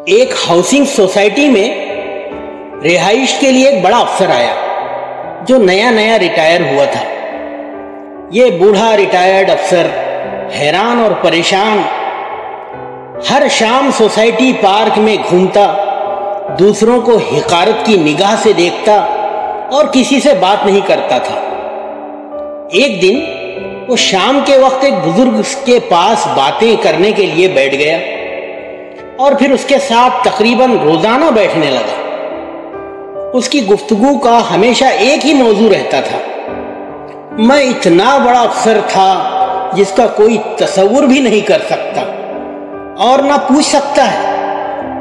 ایک housing society میں رہائش کے لیے ایک بڑا افسر آیا جو نیا نیا ریٹائر ہوا تھا۔ یہ بوڑھا ریٹائرڈ افسر حیران اور پریشان ہر شام سوسائٹی پارک میں گھومتا، دوسروں کو حقارت کی نگاہ سے دیکھتا اور کسی سے بات نہیں کرتا تھا۔ ایک دن وہ شام کے وقت ایک بزرگ کے پاس باتیں کرنے کے لیے بیٹھ گیا اور پھر اس کے ساتھ تقریباً روزانہ بیٹھنے لگا۔ اس کی گفتگو کا ہمیشہ ایک ہی موضوع رہتا تھا: میں اتنا بڑا افسر تھا جس کا کوئی تصور بھی نہیں کر سکتا اور نہ پوچھ سکتا ہے۔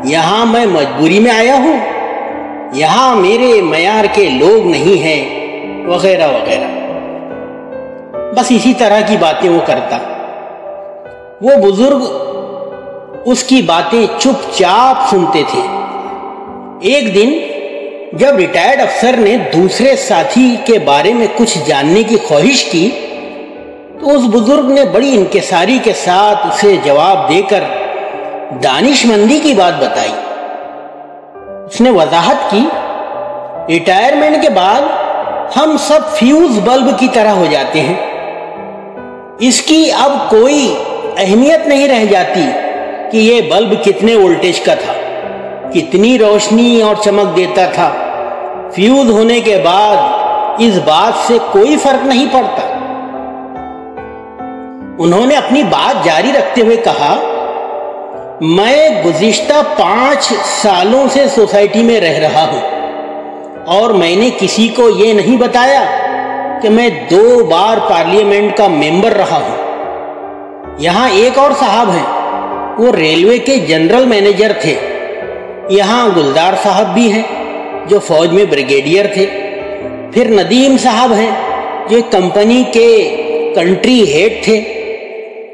یہاں میں مجبوری میں آیا ہوں، یہاں میرے معیار کے لوگ نہیں ہیں، وغیرہ وغیرہ۔ بس اسی طرح کی باتیں وہ کرتا۔ وہ بزرگ اس کی باتیں چپ چاپ سنتے تھے۔ ایک دن جب ریٹائرڈ افسر نے دوسرے ساتھی کے بارے میں کچھ جاننے کی خواہش کی تو اس بزرگ نے بڑی انکساری کے ساتھ اسے جواب دے کر دانش مندی کی بات بتائی۔ اس نے وضاحت کی، ریٹائرمنٹ کے بعد ہم سب فیوز بلب کی طرح ہو جاتے ہیں۔ اس کی اب کوئی اہمیت نہیں رہ جاتی کہ یہ بلب کتنے وولٹیج کا تھا، کتنی روشنی اور چمک دیتا تھا۔ فیوز ہونے کے بعد اس بات سے کوئی فرق نہیں پڑتا۔ انہوں نے اپنی بات جاری رکھتے ہوئے کہا، میں گزشتہ 5 سالوں سے سوسائٹی میں رہ رہا ہوں اور میں نے کسی کو یہ نہیں بتایا کہ میں 2 بار پارلیمنٹ کا ممبر رہا ہوں۔ یہاں ایک اور صاحب ہیں، وہ ریلوے کے جنرل مینیجر تھے۔ یہاں گلدار صاحب بھی ہیں جو فوج میں بریگیڈیئر تھے۔ پھر ندیم صاحب ہیں جو ایک کمپنی کے کنٹری ہیڈ تھے۔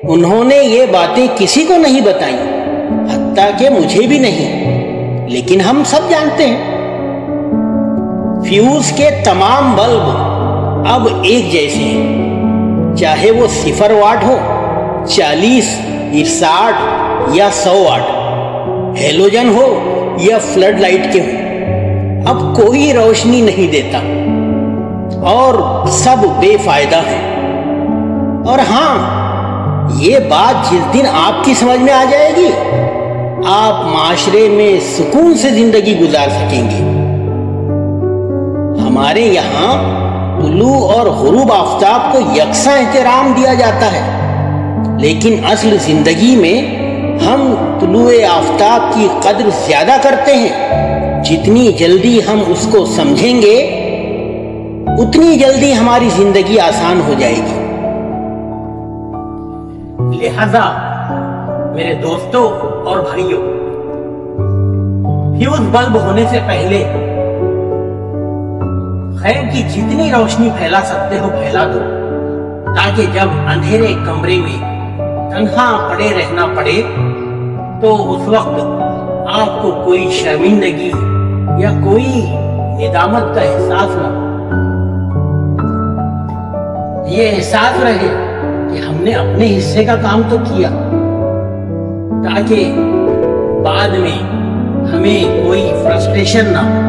انہوں نے یہ باتیں کسی کو نہیں بتائیں، حتیٰ کہ مجھے بھی نہیں، لیکن ہم سب جانتے ہیں فیوز کے تمام بلب اب ایک جیسے ہیں، چاہے وہ 0 واٹ ہو، 40 یا 60 یا 100 واٹ، ہیلوجن ہو یا فلڈ لائٹ کے ہوں، اب کوئی روشنی نہیں دیتا اور سب بے فائدہ ہیں۔ اور ہاں، یہ بات جس دن آپ کی سمجھ میں آ جائے گی، آپ معاشرے میں سکون سے زندگی گزار سکیں گے۔ ہمارے یہاں طلوع اور غروب آفتاب کو یکساں احترام دیا جاتا ہے، لیکن اصل زندگی میں ہم طلوع آفتاب کی قدر زیادہ کرتے ہیں۔ جتنی جلدی ہم اس کو سمجھیں گے اتنی جلدی ہماری زندگی آسان ہو جائے گی۔ لہذا میرے دوستوں اور بھائیوں، فیوز بلب ہونے سے پہلے خیر کی جتنی روشنی پھیلا سکتے ہو پھیلا دو، تاکہ جب اندھیرے کمرے میں تنہا پڑے رہنا پڑے تو اس وقت آپ کو کوئی شرمندگی یا کوئی ندامت کا احساس نہ ہو۔ یہ احساس رہے کہ ہم نے اپنے حصے کا کام تو کیا، تاکہ بعد میں ہمیں کوئی فرسٹریشن نہ ہو۔